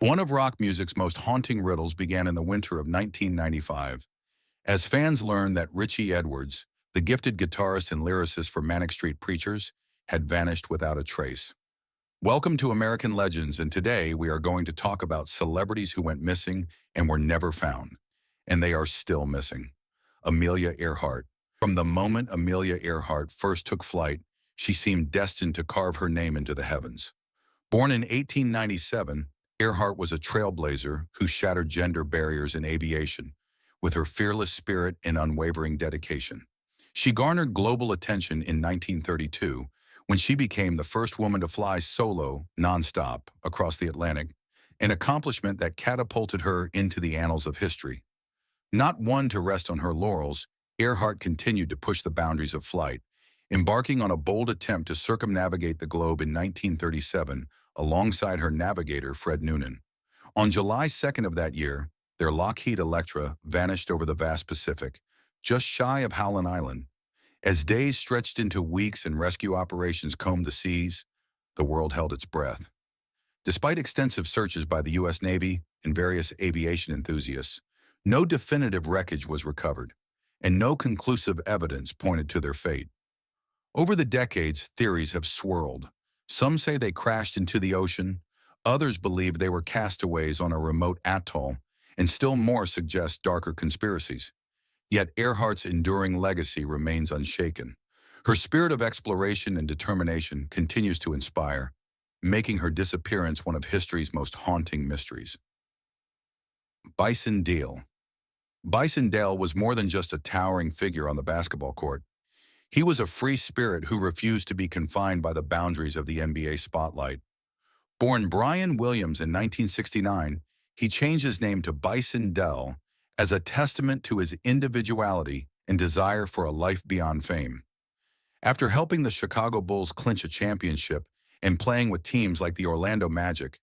One of rock music's most haunting riddles began in the winter of 1995, as fans learned that Richey Edwards, the gifted guitarist and lyricist for Manic Street Preachers, had vanished without a trace. Welcome to American Legends, and today we are going to talk about celebrities who went missing and were never found, and they are still missing. Amelia Earhart. From the moment Amelia Earhart first took flight, she seemed destined to carve her name into the heavens. Born in 1897, Earhart was a trailblazer who shattered gender barriers in aviation with her fearless spirit and unwavering dedication. She garnered global attention in 1932 when she became the first woman to fly solo, nonstop, across the Atlantic, an accomplishment that catapulted her into the annals of history. Not one to rest on her laurels, Earhart continued to push the boundaries of flight, embarking on a bold attempt to circumnavigate the globe in 1937 alongside her navigator, Fred Nunan. On July 2nd of that year, their Lockheed Electra vanished over the vast Pacific, just shy of Howland Island. As days stretched into weeks and rescue operations combed the seas, the world held its breath. Despite extensive searches by the U.S. Navy and various aviation enthusiasts, no definitive wreckage was recovered, and no conclusive evidence pointed to their fate. Over the decades, theories have swirled. Some say they crashed into the ocean, others believe they were castaways on a remote atoll, and still more suggest darker conspiracies. Yet Earhart's enduring legacy remains unshaken. Her spirit of exploration and determination continues to inspire, making her disappearance one of history's most haunting mysteries. Bison Dele. Bison Dele was more than just a towering figure on the basketball court. He was a free spirit who refused to be confined by the boundaries of the NBA spotlight. Born Brian Williams in 1969, he changed his name to Bison Dele as a testament to his individuality and desire for a life beyond fame. After helping the Chicago Bulls clinch a championship and playing with teams like the Orlando Magic,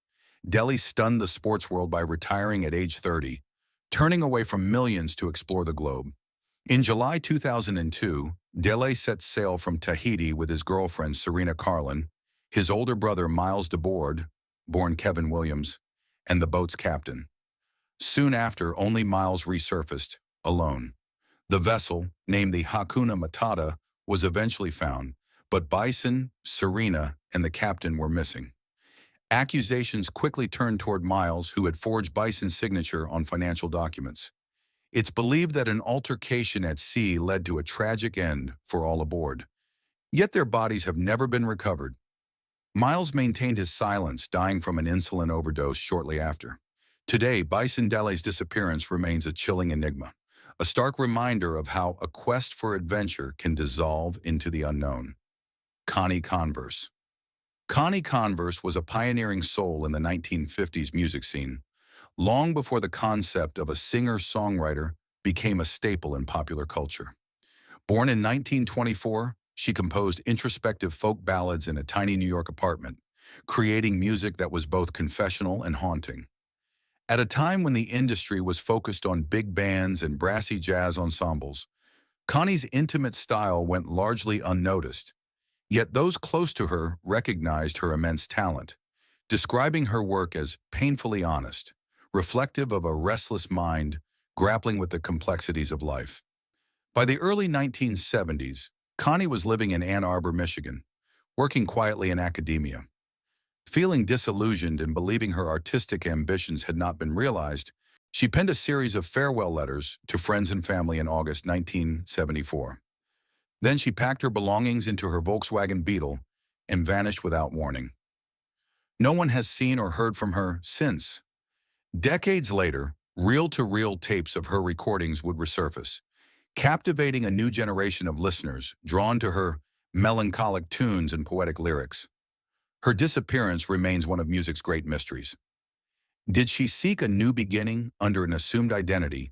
Dele stunned the sports world by retiring at age 30, turning away from millions to explore the globe. In July 2002, Dele set sail from Tahiti with his girlfriend Serena Carlin, his older brother Miles DeBoard, born Kevin Williams, and the boat's captain. Soon after, only Miles resurfaced, alone. The vessel, named the Hakuna Matata, was eventually found, but Bison, Serena, and the captain were missing. Accusations quickly turned toward Miles, who had forged Bison's signature on financial documents. It's believed that an altercation at sea led to a tragic end for all aboard. Yet their bodies have never been recovered. Miles maintained his silence, dying from an insulin overdose shortly after. Today, Bison Dele's disappearance remains a chilling enigma, a stark reminder of how a quest for adventure can dissolve into the unknown. Connie Converse. Connie Converse was a pioneering soul in the 1950s music scene, long before the concept of a singer-songwriter became a staple in popular culture. Born in 1924, she composed introspective folk ballads in a tiny New York apartment, creating music that was both confessional and haunting. At a time when the industry was focused on big bands and brassy jazz ensembles, Connie's intimate style went largely unnoticed, yet those close to her recognized her immense talent, describing her work as painfully honest, reflective of a restless mind grappling with the complexities of life. By the early 1970s, Connie was living in Ann Arbor, Michigan, working quietly in academia. Feeling disillusioned and believing her artistic ambitions had not been realized, she penned a series of farewell letters to friends and family in August 1974. Then she packed her belongings into her Volkswagen Beetle and vanished without warning. No one has seen or heard from her since. Decades later, reel-to-reel tapes of her recordings would resurface, captivating a new generation of listeners drawn to her melancholic tunes and poetic lyrics. Her disappearance remains one of music's great mysteries. Did she seek a new beginning under an assumed identity,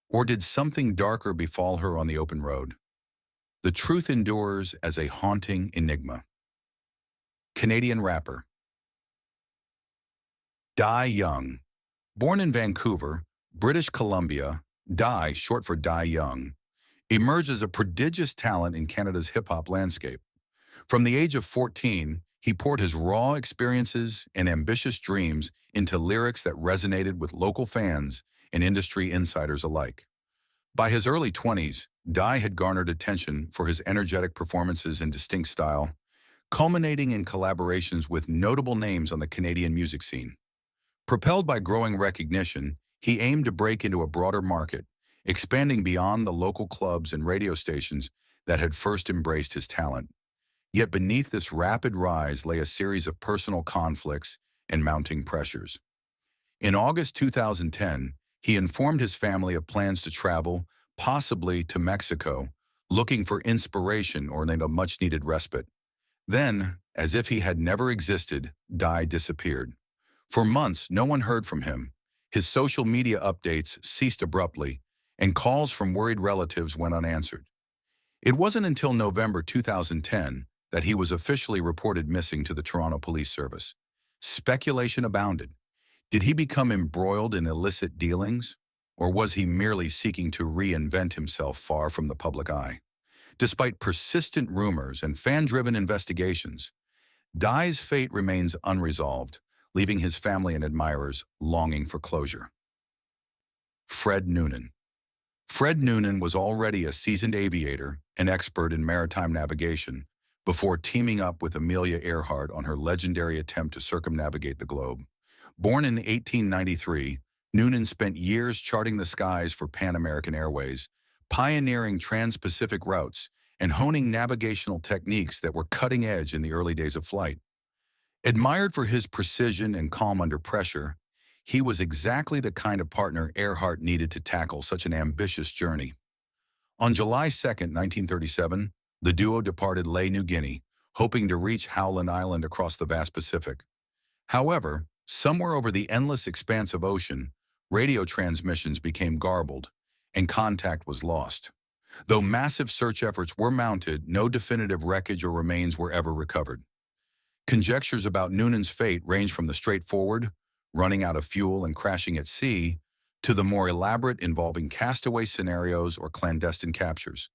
or did something darker befall her on the open road? The truth endures as a haunting enigma. Canadian rapper Die Young. Born in Vancouver, British Columbia, Die, short for Die Young, emerged as a prodigious talent in Canada's hip-hop landscape. From the age of 14, He poured his raw experiences and ambitious dreams into lyrics that resonated with local fans and industry insiders alike. By his early 20s, Dye had garnered attention for his energetic performances and distinct style, culminating in collaborations with notable names on the Canadian music scene. Propelled by growing recognition, he aimed to break into a broader market, expanding beyond the local clubs and radio stations that had first embraced his talent. Yet beneath this rapid rise lay a series of personal conflicts and mounting pressures. In August 2010, he informed his family of plans to travel, possibly to Mexico, looking for inspiration or a much-needed respite. Then, as if he had never existed, Dye disappeared. For months, no one heard from him. His social media updates ceased abruptly, and calls from worried relatives went unanswered. It wasn't until November 2010 that he was officially reported missing to the Toronto Police Service. Speculation abounded. Did he become embroiled in illicit dealings, or was he merely seeking to reinvent himself far from the public eye? Despite persistent rumors and fan-driven investigations, Dye's fate remains unresolved, leaving his family and admirers longing for closure. Fred Nunan. Fred Nunan was already a seasoned aviator, an expert in maritime navigation, before teaming up with Amelia Earhart on her legendary attempt to circumnavigate the globe. Born in 1893, Nunan spent years charting the skies for Pan American Airways, pioneering trans-Pacific routes and honing navigational techniques that were cutting-edge in the early days of flight. Admired for his precision and calm under pressure, he was exactly the kind of partner Earhart needed to tackle such an ambitious journey. On July 2, 1937, the duo departed Lae, New Guinea, hoping to reach Howland Island across the vast Pacific. However, somewhere over the endless expanse of ocean, radio transmissions became garbled, and contact was lost. Though massive search efforts were mounted, no definitive wreckage or remains were ever recovered. Conjectures about Nunan's fate range from the straightforward, running out of fuel and crashing at sea, to the more elaborate involving castaway scenarios or clandestine captures.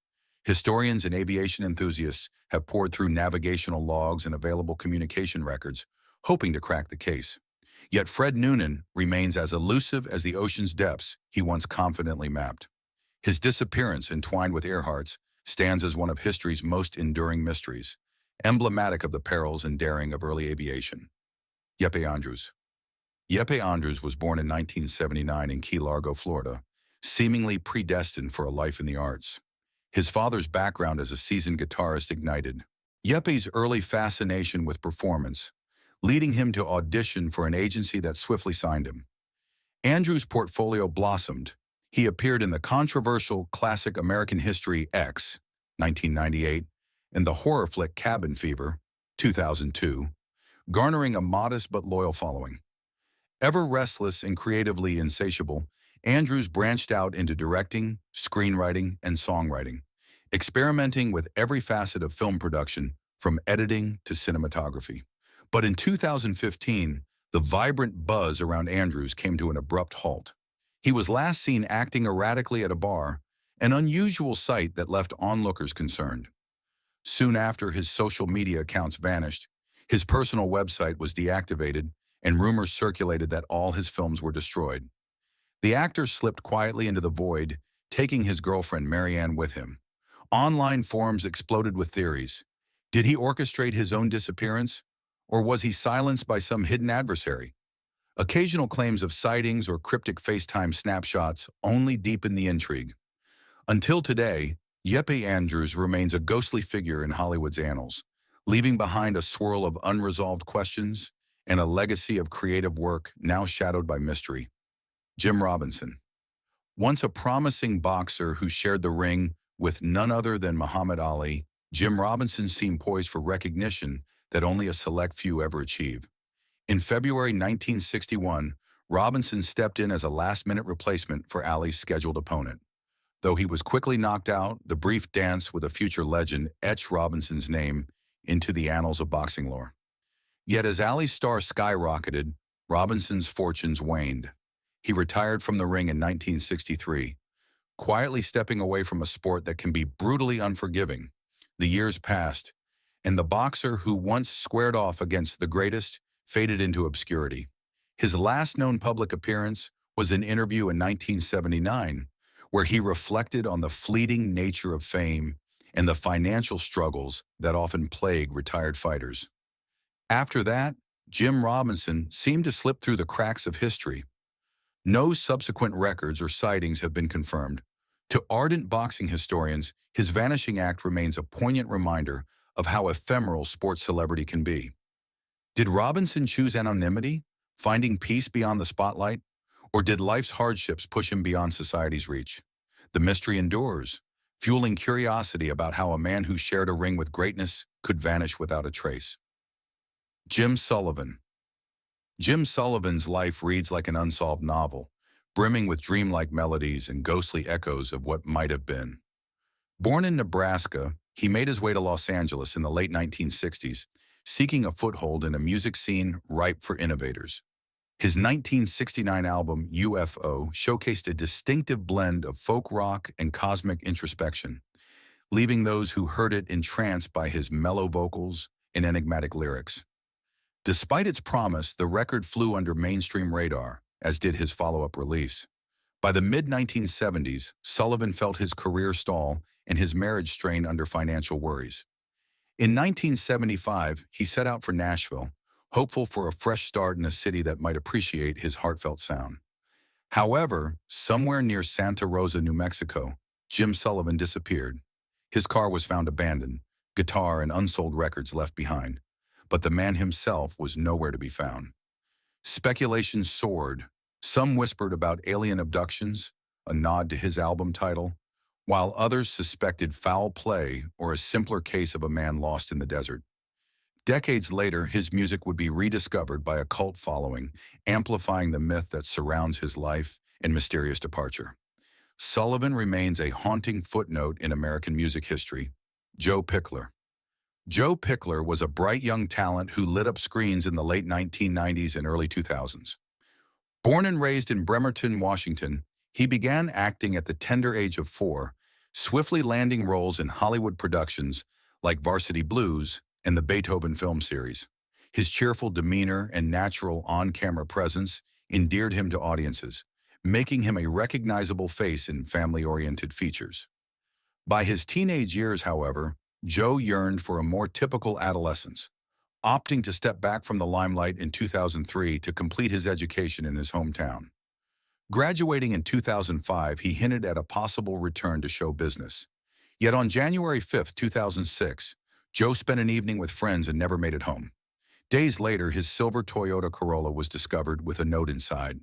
Historians and aviation enthusiasts have poured through navigational logs and available communication records, hoping to crack the case. Yet Fred Nunan remains as elusive as the ocean's depths he once confidently mapped. His disappearance, entwined with Earhart's, stands as one of history's most enduring mysteries, emblematic of the perils and daring of early aviation. Giuseppe Andrews. Giuseppe Andrews was born in 1979 in Key Largo, Florida, seemingly predestined for a life in the arts. His father's background as a seasoned guitarist ignited Giuseppe's early fascination with performance, leading him to audition for an agency that swiftly signed him. Andrews' portfolio blossomed. He appeared in the controversial classic American History X, 1998, and the horror flick Cabin Fever, 2002, garnering a modest but loyal following. Ever restless and creatively insatiable, Andrews branched out into directing, screenwriting, and songwriting, experimenting with every facet of film production, from editing to cinematography. But in 2015, the vibrant buzz around Andrews came to an abrupt halt. He was last seen acting erratically at a bar, an unusual sight that left onlookers concerned. Soon after his social media accounts vanished, his personal website was deactivated, and rumors circulated that all his films were destroyed. The actor slipped quietly into the void, taking his girlfriend Marianne with him. Online forums exploded with theories. Did he orchestrate his own disappearance, or was he silenced by some hidden adversary? Occasional claims of sightings or cryptic FaceTime snapshots only deepened the intrigue. Until today, Giuseppe Andrews remains a ghostly figure in Hollywood's annals, leaving behind a swirl of unresolved questions and a legacy of creative work now shadowed by mystery. Jim Robinson. Once a promising boxer who shared the ring with none other than Muhammad Ali, Jim Robinson seemed poised for recognition that only a select few ever achieve. In February 1961, Robinson stepped in as a last-minute replacement for Ali's scheduled opponent. Though he was quickly knocked out, the brief dance with a future legend etched Robinson's name into the annals of boxing lore. Yet as Ali's star skyrocketed, Robinson's fortunes waned. He retired from the ring in 1963, quietly stepping away from a sport that can be brutally unforgiving. The years passed, and the boxer who once squared off against the greatest faded into obscurity. His last known public appearance was an interview in 1979, where he reflected on the fleeting nature of fame and the financial struggles that often plague retired fighters. After that, Jim Robinson seemed to slip through the cracks of history. No subsequent records or sightings have been confirmed. To ardent boxing historians, his vanishing act remains a poignant reminder of how ephemeral sports celebrity can be. Did Robinson choose anonymity, finding peace beyond the spotlight? Or did life's hardships push him beyond society's reach? The mystery endures, fueling curiosity about how a man who shared a ring with greatness could vanish without a trace. Jim Sullivan. Jim Sullivan's life reads like an unsolved novel, brimming with dreamlike melodies and ghostly echoes of what might have been. Born in Nebraska, he made his way to Los Angeles in the late 1960s, seeking a foothold in a music scene ripe for innovators. His 1969 album, UFO, showcased a distinctive blend of folk rock and cosmic introspection, leaving those who heard it entranced by his mellow vocals and enigmatic lyrics. Despite its promise, the record flew under mainstream radar, as did his follow-up release. By the mid-1970s, Sullivan felt his career stall and his marriage strain under financial worries. In 1975, he set out for Nashville, hopeful for a fresh start in a city that might appreciate his heartfelt sound. However, somewhere near Santa Rosa, New Mexico, Jim Sullivan disappeared. His car was found abandoned, guitar and unsold records left behind, but the man himself was nowhere to be found. Speculation soared. Some whispered about alien abductions, a nod to his album title, while others suspected foul play or a simpler case of a man lost in the desert. Decades later, his music would be rediscovered by a cult following, amplifying the myth that surrounds his life and mysterious departure. Sullivan remains a haunting footnote in American music history. Joe Pichler. Joe Pichler was a bright young talent who lit up screens in the late 1990s and early 2000s. Born and raised in Bremerton, Washington, he began acting at the tender age of 4, swiftly landing roles in Hollywood productions like Varsity Blues and the Beethoven film series. His cheerful demeanor and natural on-camera presence endeared him to audiences, making him a recognizable face in family-oriented features. By his teenage years, however, Joe yearned for a more typical adolescence, opting to step back from the limelight in 2003 to complete his education in his hometown. Graduating in 2005, he hinted at a possible return to show business. Yet on January 5, 2006, Joe spent an evening with friends and never made it home. Days later, his silver Toyota Corolla was discovered with a note inside,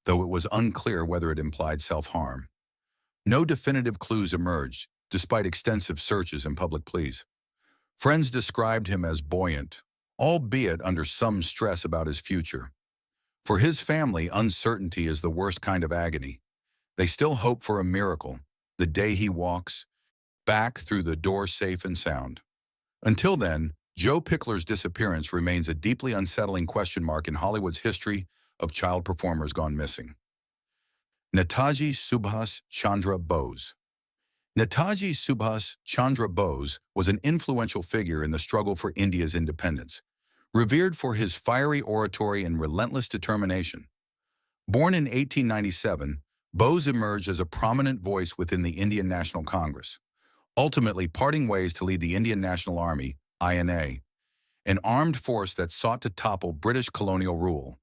though it was unclear whether it implied self-harm. No definitive clues emerged, despite extensive searches and public pleas. Friends described him as buoyant, albeit under some stress about his future. For his family, uncertainty is the worst kind of agony. They still hope for a miracle, the day he walks back through the door safe and sound. Until then, Joe Pichler's disappearance remains a deeply unsettling question mark in Hollywood's history of child performers gone missing. Netaji Subhas Chandra Bose. Netaji Subhas Chandra Bose was an influential figure in the struggle for India's independence, revered for his fiery oratory and relentless determination. Born in 1897, Bose emerged as a prominent voice within the Indian National Congress, ultimately parting ways to lead the Indian National Army, INA, an armed force that sought to topple British colonial rule.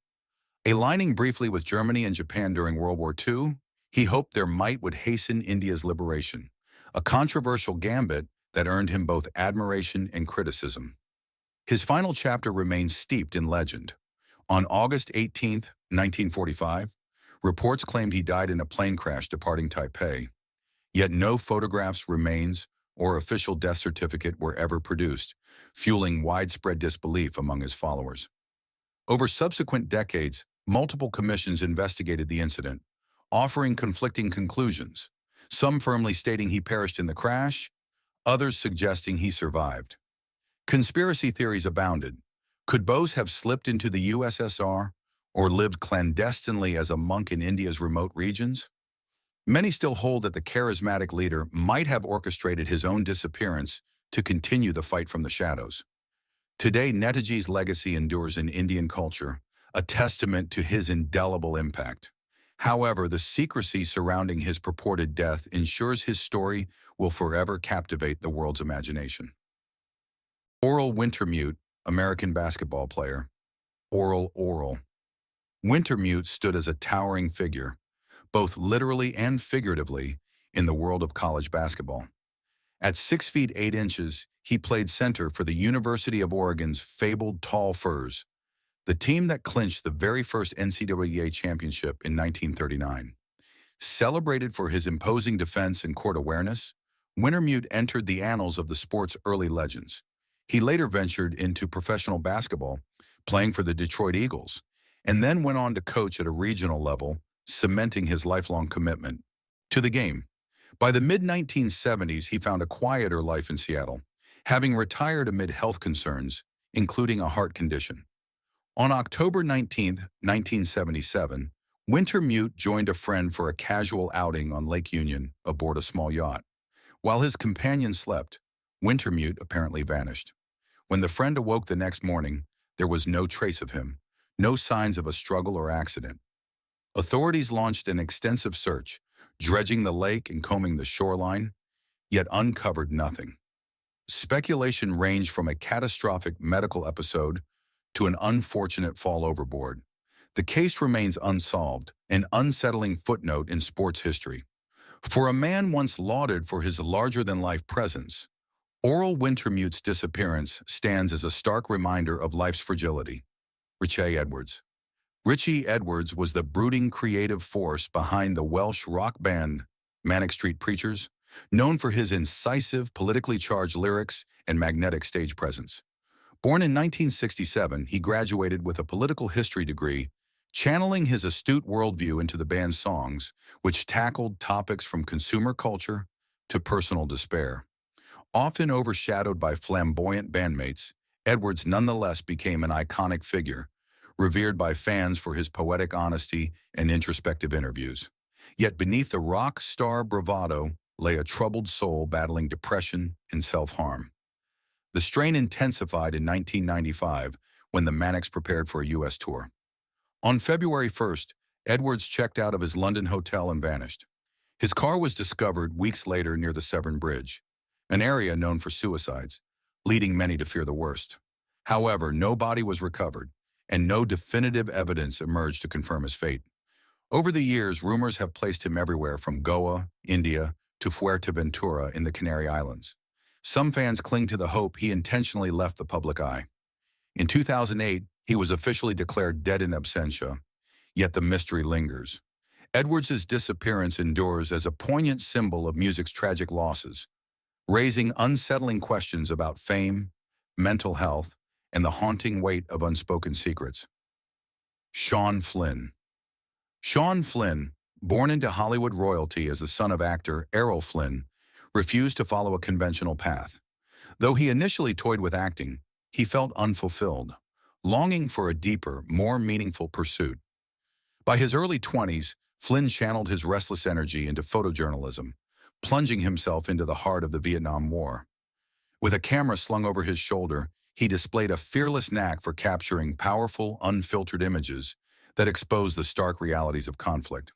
Aligning briefly with Germany and Japan during World War II, he hoped their might would hasten India's liberation, a controversial gambit that earned him both admiration and criticism. His final chapter remains steeped in legend. On August 18, 1945, reports claimed he died in a plane crash departing Taipei, yet no photographs, remains, or official death certificate were ever produced, fueling widespread disbelief among his followers. Over subsequent decades, multiple commissions investigated the incident, offering conflicting conclusions, some firmly stating he perished in the crash, others suggesting he survived. Conspiracy theories abounded. Could Bose have slipped into the USSR or lived clandestinely as a monk in India's remote regions? Many still hold that the charismatic leader might have orchestrated his own disappearance to continue the fight from the shadows. Today, Netaji's legacy endures in Indian culture, a testament to his indelible impact. However, the secrecy surrounding his purported death ensures his story will forever captivate the world's imagination. Wintermute, American basketball player. Oral. Wintermute stood as a towering figure, both literally and figuratively, in the world of college basketball. At 6 feet 8 inches, he played center for the University of Oregon's fabled Tall Furs, the team that clinched the very first NCAA championship in 1939. Celebrated for his imposing defense and court awareness, Wintermute entered the annals of the sport's early legends. He later ventured into professional basketball, playing for the Detroit Eagles, and then went on to coach at a regional level, cementing his lifelong commitment to the game. By the mid-1970s, he found a quieter life in Seattle, having retired amid health concerns, including a heart condition. On October 19, 1977, Wintermute joined a friend for a casual outing on Lake Union aboard a small yacht. While his companion slept, Wintermute apparently vanished. When the friend awoke the next morning, there was no trace of him, no signs of a struggle or accident. Authorities launched an extensive search, dredging the lake and combing the shoreline, yet uncovered nothing. Speculation ranged from a catastrophic medical episode to an unfortunate fall overboard. The case remains unsolved, an unsettling footnote in sports history. For a man once lauded for his larger-than-life presence, Wintermute's disappearance stands as a stark reminder of life's fragility. Richey Edwards. Richey Edwards was the brooding creative force behind the Welsh rock band Manic Street Preachers, known for his incisive, politically charged lyrics and magnetic stage presence. Born in 1967, he graduated with a political history degree, channeling his astute worldview into the band's songs, which tackled topics from consumer culture to personal despair. Often overshadowed by flamboyant bandmates, Edwards nonetheless became an iconic figure, revered by fans for his poetic honesty and introspective interviews. Yet beneath the rock star bravado lay a troubled soul battling depression and self-harm. The strain intensified in 1995 when the Manics prepared for a U.S. tour. On February 1st, Edwards checked out of his London hotel and vanished. His car was discovered weeks later near the Severn Bridge, an area known for suicides, leading many to fear the worst. However, no body was recovered, and no definitive evidence emerged to confirm his fate. Over the years, rumors have placed him everywhere from Goa, India, to Fuerteventura in the Canary Islands. Some fans cling to the hope he intentionally left the public eye. In 2008, he was officially declared dead in absentia, yet the mystery lingers. Edwards' disappearance endures as a poignant symbol of music's tragic losses, raising unsettling questions about fame, mental health, and the haunting weight of unspoken secrets. Sean Flynn. Sean Flynn, born into Hollywood royalty as the son of actor Errol Flynn, refused to follow a conventional path. Though he initially toyed with acting, he felt unfulfilled, longing for a deeper, more meaningful pursuit. By his early 20s, Flynn channeled his restless energy into photojournalism, plunging himself into the heart of the Vietnam War. With a camera slung over his shoulder, he displayed a fearless knack for capturing powerful, unfiltered images that expose the stark realities of conflict.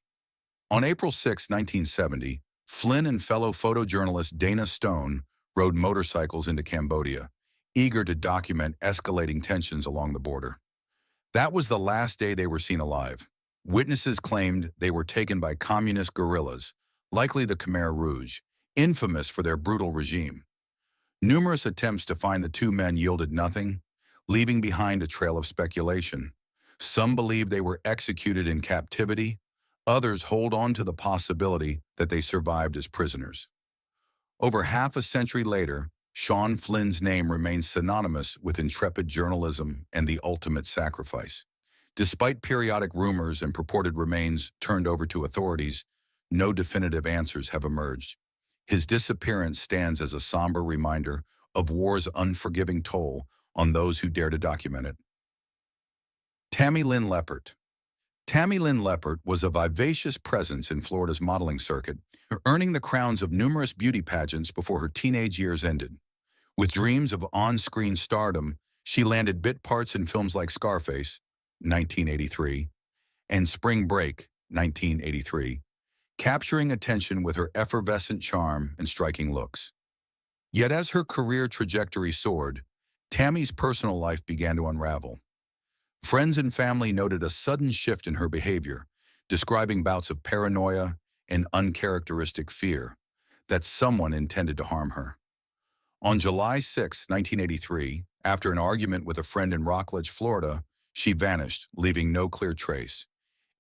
On April 6, 1970, Flynn and fellow photojournalist Dana Stone rode motorcycles into Cambodia, eager to document escalating tensions along the border. That was the last day they were seen alive. Witnesses claimed they were taken by communist guerrillas, likely the Khmer Rouge, infamous for their brutal regime. Numerous attempts to find the two men yielded nothing, leaving behind a trail of speculation. Some believe they were executed in captivity, others hold on to the possibility that they survived as prisoners. Over half a century later, Sean Flynn's name remains synonymous with intrepid journalism and the ultimate sacrifice. Despite periodic rumors and purported remains turned over to authorities, no definitive answers have emerged. His disappearance stands as a somber reminder of war's unforgiving toll on those who dare to document it. Tammy Lyn Leppert. Tammy Lyn Leppert was a vivacious presence in Florida's modeling circuit, earning the crowns of numerous beauty pageants before her teenage years ended. With dreams of on-screen stardom, she landed bit parts in films like Scarface, 1983, and Spring Break, 1983, capturing attention with her effervescent charm and striking looks. Yet as her career trajectory soared, Tammy's personal life began to unravel. Friends and family noted a sudden shift in her behavior, describing bouts of paranoia and uncharacteristic fear that someone intended to harm her. On July 6, 1983, after an argument with a friend in Rockledge, Florida, she vanished, leaving no clear trace.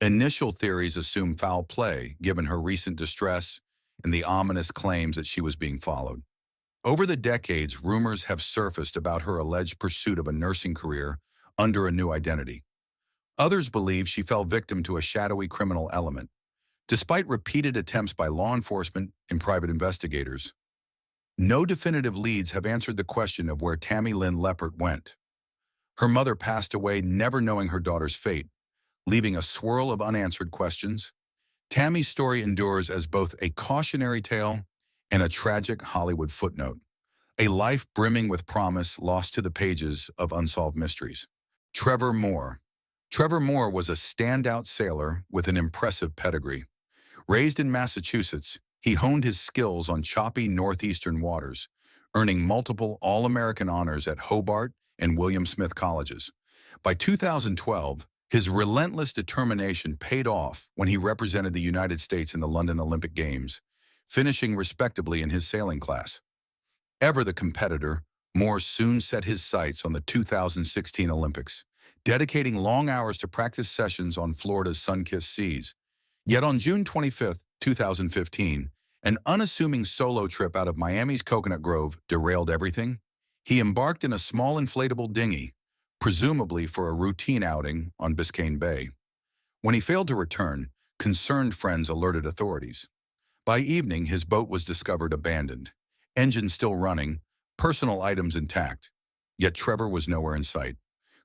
Initial theories assume foul play, given her recent distress and the ominous claims that she was being followed. Over the decades, rumors have surfaced about her alleged pursuit of a nursing career under a new identity. Others believe she fell victim to a shadowy criminal element. Despite repeated attempts by law enforcement and private investigators, no definitive leads have answered the question of where Tammy Lyn Leppert went. Her mother passed away never knowing her daughter's fate, leaving a swirl of unanswered questions. Tammy's story endures as both a cautionary tale and a tragic Hollywood footnote, a life brimming with promise lost to the pages of unsolved mysteries. Trevor Moore. Trevor Moore was a standout sailor with an impressive pedigree. Raised in Massachusetts, he honed his skills on choppy northeastern waters, earning multiple All-American honors at Hobart and William Smith colleges. By 2012, his relentless determination paid off when he represented the United States in the London Olympic Games, finishing respectably in his sailing class. Ever the competitor, Moore soon set his sights on the 2016 Olympics, dedicating long hours to practice sessions on Florida's sun-kissed seas. Yet on June 25, 2015, an unassuming solo trip out of Miami's Coconut Grove derailed everything. He embarked in a small inflatable dinghy, presumably for a routine outing on Biscayne Bay. When he failed to return, concerned friends alerted authorities. By evening, his boat was discovered abandoned, engine still running, personal items intact. Yet Trevor was nowhere in sight.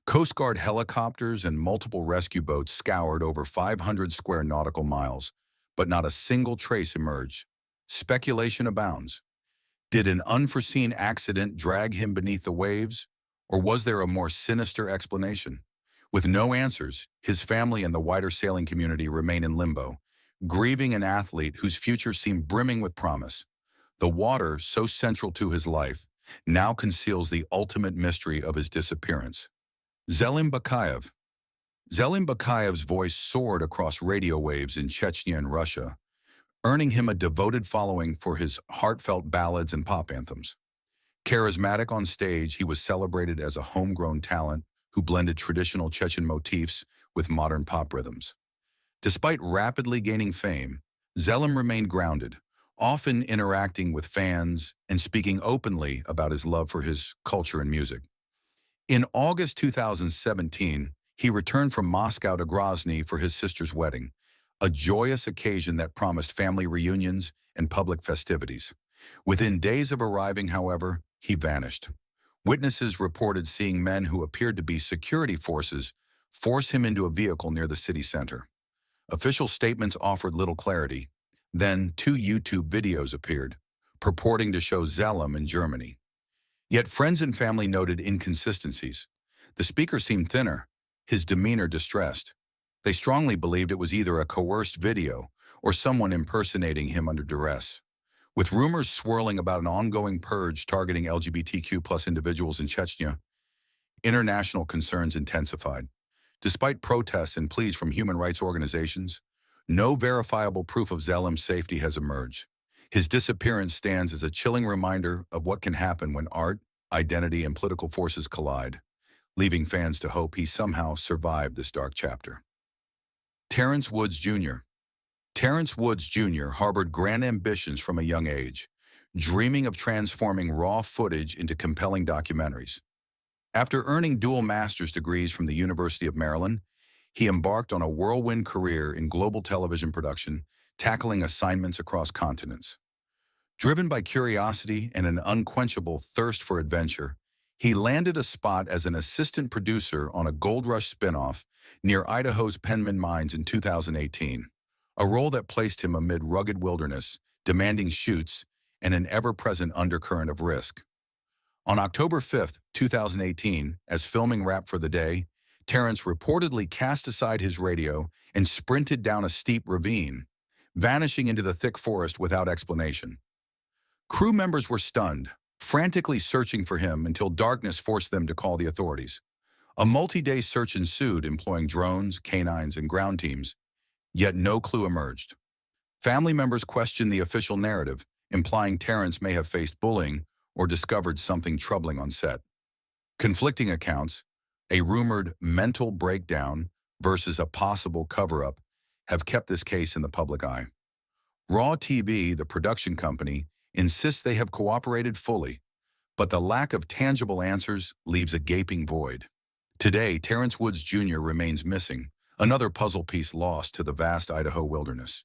Coast Guard helicopters and multiple rescue boats scoured over 500 square nautical miles, but not a single trace emerged. Speculation abounds. Did an unforeseen accident drag him beneath the waves, or was there a more sinister explanation? With no answers, his family and the wider sailing community remain in limbo, grieving an athlete whose future seemed brimming with promise. The water, so central to his life, now conceals the ultimate mystery of his disappearance. Zelimkhan Bakaev. Zelimkhan Bakaev's voice soared across radio waves in Chechnya and Russia, earning him a devoted following for his heartfelt ballads and pop anthems. Charismatic on stage, he was celebrated as a homegrown talent who blended traditional Chechen motifs with modern pop rhythms. Despite rapidly gaining fame, Zelim remained grounded, often interacting with fans and speaking openly about his love for his culture and music. In August 2017, he returned from Moscow to Grozny for his sister's wedding, a joyous occasion that promised family reunions and public festivities. Within days of arriving, however, he vanished. Witnesses reported seeing men who appeared to be security forces force him into a vehicle near the city center. Official statements offered little clarity. Then 2 YouTube videos appeared, purporting to show Zelim in Germany. Yet friends and family noted inconsistencies. The speaker seemed thinner, his demeanor distressed. They strongly believed it was either a coerced video or someone impersonating him under duress. With rumors swirling about an ongoing purge targeting LGBTQ+ individuals in Chechnya, international concerns intensified. Despite protests and pleas from human rights organizations, no verifiable proof of Zelim's safety has emerged. His disappearance stands as a chilling reminder of what can happen when art, identity, and political forces collide, leaving fans to hope he somehow survived this dark chapter. Terrence Woods Jr. Terrence Woods Jr. harbored grand ambitions from a young age, dreaming of transforming raw footage into compelling documentaries. After earning dual master's degrees from the University of Maryland, he embarked on a whirlwind career in global television production, tackling assignments across continents. Driven by curiosity and an unquenchable thirst for adventure, he landed a spot as an assistant producer on a Gold Rush spinoff near Idaho's Penman Mines in 2018, a role that placed him amid rugged wilderness, demanding shoots, and an ever-present undercurrent of risk. On October 5, 2018, as filming wrapped for the day, Terrence reportedly cast aside his radio and sprinted down a steep ravine, vanishing into the thick forest without explanation. Crew members were stunned, frantically searching for him until darkness forced them to call the authorities. A multi-day search ensued, employing drones, canines, and ground teams, yet no clue emerged. Family members questioned the official narrative, implying Terrence may have faced bullying or discovered something troubling on set. Conflicting accounts, a rumored mental breakdown versus a possible cover-up, have kept this case in the public eye. Raw TV, the production company, insists they have cooperated fully, but the lack of tangible answers leaves a gaping void. Today, Terrence Woods Jr. remains missing, another puzzle piece lost to the vast Idaho wilderness.